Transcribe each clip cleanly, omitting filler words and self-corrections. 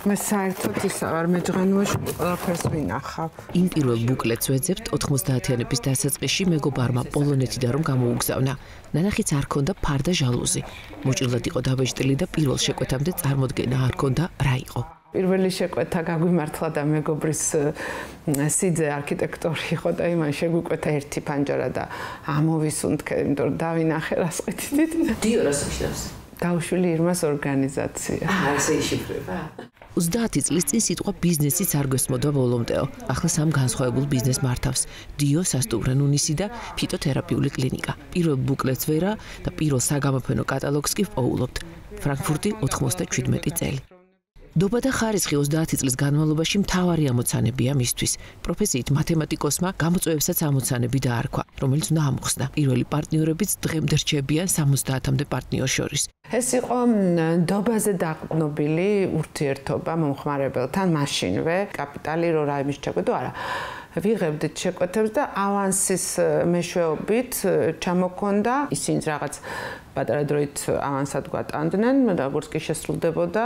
მე საერთოდ ისა არ მეჯღანუაში ყველაფერს ვინახავ. იმ პირველ ბუკლეტს ვეძებთ 90-იანების დასაწყისში მეგობარმა პოლონეთიდან რომ გამოუგზავნა. ნანახიც არ ქონდა ფარ და ჟალუზი. მოჭრილად იყო დაბეჭდილი და პირველ შეკვეთამდე წარმოდგენა არ ქონდა რა იყო. პირველი შეკვეთა გაგვიმართლა და მეგობრის სიძე არქიტექტორი იყო და იმან შეგვიკვეთა ერთი ფანჯარა და ამოვისუნთქე, იმიტომ რომ დავინახე რას ყიდით. დიო რას ხშირავს? დავშვილი ირმას ორგანიზაცია. ესე იშიფრება. 30 წლის წინ სიტყვა ბიზნესიც არ გვესმოდა ბოლომდეო. ახლა სამ განსხვავებულ ბიზნეს მართავს. დიო სასტუმრო ნუნისი და ფიტოთერაპიული კლინიკა. პირველ ბუკლეტს ვერა და პირველ საგამოფენო კატალოგს კი ვპოულობთ. ფრანკფურტი 97 წელი. დობა და ხარისხი 30 წლის განმავლობაში მთავარი ამოცანებია მისთვის. პროფესიით მათემატიკოსმა გამოწვევებსაც ამოცანები დაარქვა, რომელიც უნდა ამოხსნა. პირველი პარტნიორებიც დღემდე რჩებიან 70-მდე პარტნიორს შორის. ეს იყო დობაზე დაყრდნობილი ურთიერთობა მომხმარებელთან მაშინვე, კაპიტალი რო რაიმის შეკვეთო არა. ვიღებდით შეკვეთებს და ავანსის მეშვეობით ჩამოქონდა ისინი რაღაც პატარა დროით ავანსად გვატანდნენ, როგორც კი შესრულდებოდა,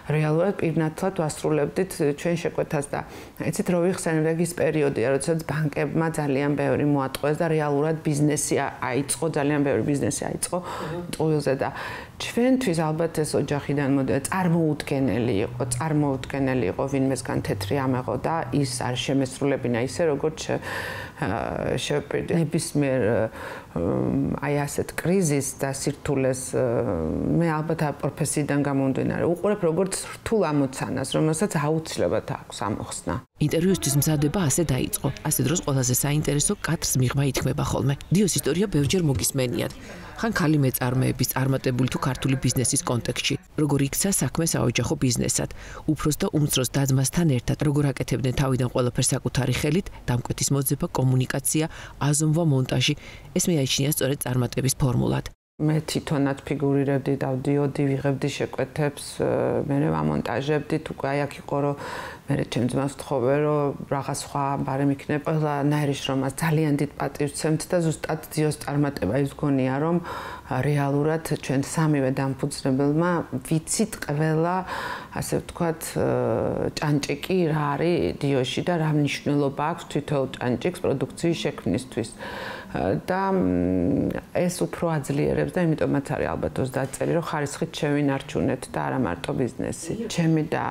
რეალურად პირნათლად ვასრულებდით ჩვენ შეკვეთას და ეცით რო ვიხსენებ ის პერიოდია, როდესაც ბანკებმა ძალიან ბევრი მოატყვეს და რეალურად ბიზნესი აიწყო, ძალიან ბევრი ბიზნესი აიწყო ტყუილზე და ჩვენთვის ალბათ ეს ოჯახიდან წარმოუდგენელი იყო ვინმესგან თეთრი ამეღო და ის არ შემესრულებინა ისე როგორც შევპირდი ნებისმიერ აი ასეთ კრიზისს და სირთულეს მე ალბათ პროფესიიდან გამომდინარე უყურებ როგორც რთულ ამოცანას რომელსაც აუცილებლად აქვს ამოხსნა. ინტერვიუსთვის მზადება ასე დაიწყო. ასე დროს ყველაზე საინტერესო კადრს მიღმა ითქმება ხოლმე. დიოს ისტორია ბევრჯერ მოგისმენიათ. ხან ქალი მეწარმეების წარმატებული თუ ქართული ბიზნესის კონტექსტში, როგორ იქცა საქმე საოჯახო ბიზნესად, უფროს და უმცროს და-ძმასთან ერთად, როგორ აკეთებდნენ თავიდან ყველაფერს საკუთარი ხელით, დამკვეთის მოძება, კომუნიკაცია, აზომვა, მონტაჟი, ეს მეაჩნია სწორედ წარმატების ფორმულად. მე თვითონაც ფიგურირებდი, დავდიოდი, ვიღებდი შეკვეთებს, მე ვამონტაჟებდი, თუ აი აქ იყო რომ მე ჩემ ძმას ვთხოვე რომ რაღაც სხვა ბარემ იქნება, ყველა ნაირის შრომას ძალიან დიდ პატივს ვცემთ და ზუსტად დიოს წარმატება ის გონია რომ რეალურად ჩვენ სამივე დამფუძნებელმა ვიცით ყველა ასე ვთქვათ ჭანჭიკი რა არის დიოში და რა მნიშვნელობა აქვს თითოეულ ჭანჭიკს პროდუქციის შექმნისთვის. და ეს უფრო აძლიერებს და იმიტომაც არის ალბათ 30 წელი რომ ხარისხით შევინარჩუნეთ და არა მარტო ბიზნესი. ჩემი და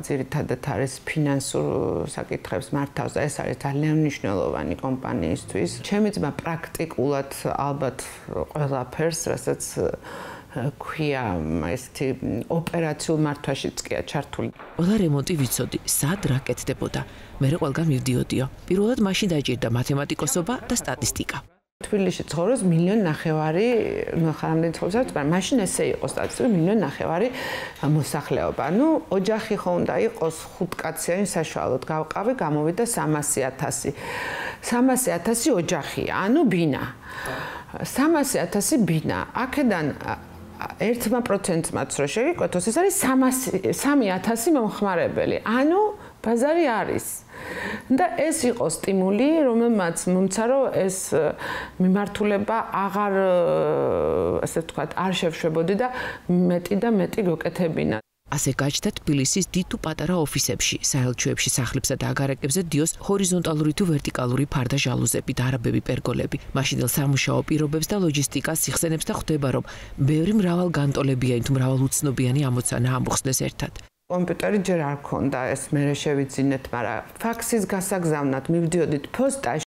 ძირითადად არის ფინანსურ საკითხებს მართავს და ეს არის ძალიან მნიშვნელოვანი კომპანიისთვის. ჩემი ძმა პრაქტიკულად ალბათ ყველაფერს, რასაც ქვია ესეთი ოპერაციულ მართვაშიც კია ჩართული. ყველა რემონტი ვიცოდი, სად რა კეთდებოდა. მე ყველგან მივდიოდიო. პირველად მაშინ დაჭირდა მათემატიკოსობა და სტატისტიკა. თბილისში ცხოვრობს 1.5 მილიონი ხარამდენ ცხოვრობს, მაგრამ მაშინ ესე იყო სტატისტიკა 1.5 მილიონი მოსახლეობა. ნუ ოჯახი ხო უნდა იყოს 5 კაციანი საშუალოდ გავყავი, გამოვიდა 300,000. 300,000 ოჯახია, ანუ ბინა. 300,000 ბინა. აქედან 1%-მაც რო შევიკვეთოს, ეს არის 3,000 მომხმარებელი. ანუ ბაზარი არის. და ეს იყო სტიმული, რომელმაც მომცა რომ ეს მიმართულება აღარ ასე ვთქვათ, არ შევშვებოდი და მეტი და მეტი გოკეთებინა. ასე გაჩნდა თბილისის დიდ თუ პატარა ოფისებში, საელჩოებში, სახლებსა და აგარაკებზე დიოს ჰორიზონტალური თუ ვერტიკალური ფარდა ჟალუზები და არაბები პერგოლები. მაშინდელ სამუშაო პირობებს და ლოჯისტიკას იხსენებს და ხვდება, რომ ბევრი მრავალგანტოლებიანი თუ მრავალუცნობიანი ამოცანა ამოხსნეს ერთად. კომპიუტერი ჯერ არ ქონდა, ეს მე შევიძინეთ, მაგრამ ფაქსის გასაგზავნად მივდიოდით ფოსტაში.